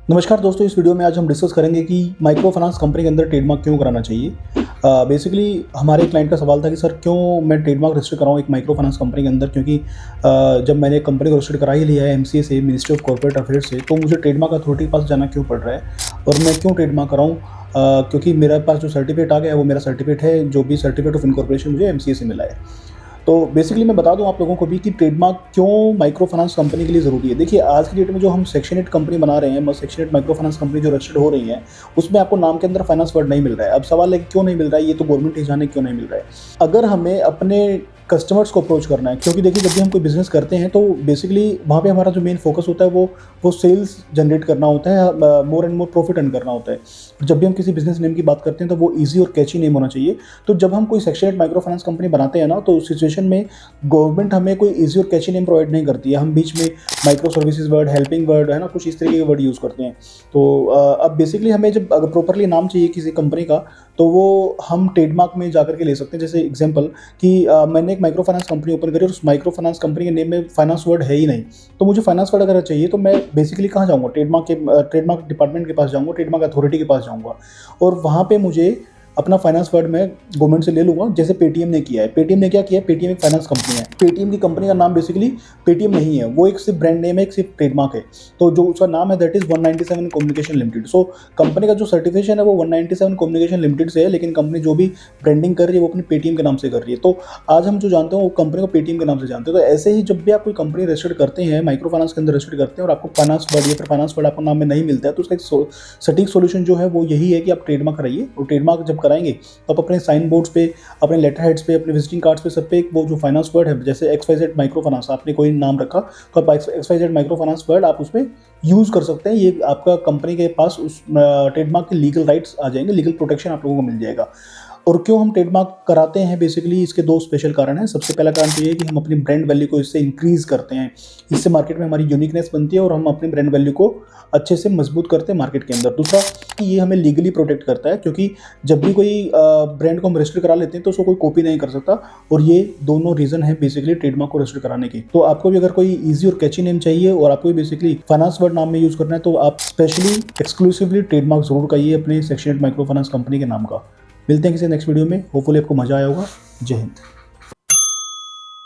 नमस्कार दोस्तों, इस वीडियो में आज हम डिस्कस करेंगे कि माइक्रो फाइनेंस कंपनी के अंदर ट्रेडमार्क क्यों कराना चाहिए। बेसिकली हमारे क्लाइंट का सवाल था कि सर क्यों मैं ट्रेडमार्क रजिस्टर कराऊँ एक माइक्रो फाइनेंस कंपनी के अंदर, क्योंकि जब मैंने एक कंपनी को रजिस्टर करा ही लिया है एमसीए से, मिनिस्ट्री ऑफ कॉर्पोरेट अफेयर्स से, तो मुझे ट्रेडमार्क अथॉरिटी के पास जाना क्यों पड़ रहा है और मैं क्यों ट्रेडमार्क कराऊँ। क्योंकि मेरे पास जो सर्टिफिकेट आ गया है वो मेरा सर्टिफिकेट है, जो भी सर्टिफिकेट ऑफ इनकॉर्पोरेशन मुझे एमसीए से मिला है। तो बेसिकली मैं बता दूं आप लोगों को भी कि ट्रेडमार्क क्यों माइक्रो फाइनेंस कंपनी के लिए ज़रूरी है। देखिए, आज की डेट में जो हम सेक्शन 8 कंपनी बना रहे हैं, सेक्शन 8 माइक्रो फाइनेंस कंपनी जो रजिस्टर्ड हो रही है, उसमें आपको नाम के अंदर फाइनेंस वर्ड नहीं मिल रहा है। अब सवाल है कि क्यों नहीं मिल रहा है, ये तो गवर्नमेंट ही जाने क्यों नहीं मिल रहा है। अगर हमें अपने कस्टमर्स को अप्रोच करना है, क्योंकि देखिए जब भी हम कोई बिज़नेस करते हैं तो बेसिकली वहाँ पे हमारा जो मेन फोकस होता है वो सेल्स जनरेट करना होता है, more and more profit earn करना होता है। जब भी हम किसी बिज़नेस नेम की बात करते हैं तो वो ईजी और कैची नेम होना चाहिए। तो जब हम कोई सेक्शन 8 माइक्रो फाइनेंस कंपनी बनाते हैं ना, तो उस सिचुएशन में गवर्नमेंट हमें कोई ईजी और कैची नेम प्रोवाइड नहीं करती है। हम बीच में micro services word, helping word, है ना, कुछ इस तरीके के वर्ड यूज़ करते हैं। तो अब बेसिकली हमें जब अगर प्रॉपरली नाम चाहिए किसी कंपनी का, तो वो हम ट्रेडमार्क में जाकर के ले सकते हैं। जैसे एग्जांपल कि मैंने एक माइक्रो फाइनेंस कंपनी ओपन करी और उस माइक्रो फाइनेंस कंपनी के नेम में फाइनेंस वर्ड है ही नहीं, तो मुझे फाइनेंस वर्ड अगर चाहिए तो मैं बेसिकली कहाँ जाऊँगा, ट्रेडमार्क डिपार्टमेंट के पास जाऊँगा, ट्रेडमार्क अथॉरिटी के पास जाऊँगा और वहाँ पे मुझे अपना फाइनेंस वर्ड मैं गवर्नमेंट से ले लूँगा, जैसे पेटीएम ने किया है। पेटीएम ने क्या किया है, पेटीएम एक फाइनेंस कंपनी है। पेटीएम की कंपनी का नाम बेसिकली पेटीएम नहीं है, वो एक सिर्फ ब्रांड नेम है, एक सिर्फ ट्रेडमार्क है। तो जो उसका नाम है that is 197 communication limited. So company का जो सर्टिफिकेशन है वो 197 कम्युनिकेशन लिमिटेड से है, लेकिन कंपनी जो भी ब्रांडिंग कर रही है वो अपनी पेटीएम के नाम से कर रही है। तो आज हम जो जानते हैं वो कंपनी को पेटीएम के नाम से जानते हैं। तो ऐसे ही जब भी आप कोई कंपनी रजिस्टर्ड करते हैं, माइक्रो फाइनेंस के अंदर रजिस्टर्ड करते हैं और आपको फाइनेंस वर्ड या फिर फाइनेंस वर्ड आपको नाम में नहीं मिलता है, तो उसका एक सटीक सोल्यूशन जो है वो यही है कि आप ट्रेडमार्क कराइए। और ट्रेडमार्क जब कराएंगे तो आप अपने साइन बोर्ड्स पे, अपने लेटर हेड्स पे, अपने विजिटिंग कार्ड्स पे, सब पे वो जो फाइनेंस वर्ड है, जैसे XYZ माइक्रो फाइनेंस, आपने कोई नाम रखा तो आप XYZ माइक्रो फाइनेंस वर्ड आप उसमें यूज़ कर सकते हैं। ये आपका कंपनी के पास उस ट्रेडमार्क के लीगल राइट्स आ जाएंगे, लीगल प्रोटेक्शन आप लोगों को मिल जाएगा। और क्यों हम ट्रेडमार्क कराते हैं, बेसिकली इसके दो स्पेशल कारण हैं। सबसे पहला कारण तो ये है कि हम अपनी ब्रांड वैल्यू को इससे इंक्रीज करते हैं, इससे मार्केट में हमारी यूनिकनेस बनती है और हम अपनी ब्रांड वैल्यू को अच्छे से मजबूत करते हैं मार्केट के अंदर। दूसरा कि ये हमें लीगली प्रोटेक्ट करता है, क्योंकि जब भी कोई ब्रांड को हम रजिस्टर करा लेते हैं तो उसको कोई कॉपी नहीं कर सकता। और ये दोनों रीजन है बेसिकली ट्रेडमार्क को रजिस्टर कराने की। तो आपको भी अगर कोई ईजी और कैची नेम चाहिए और आपको भी बेसिकली फाइनेंस वर्ड नाम में यूज करना है, तो आप स्पेशली एक्सक्लूसिवली ट्रेडमार्क जरूर कराइए अपने सेक्शन 8 माइक्रो फाइनेंस कंपनी के नाम का। मिलते हैं किसी नेक्स्ट वीडियो में। होपफुली आपको मजा आया होगा। जय हिंद।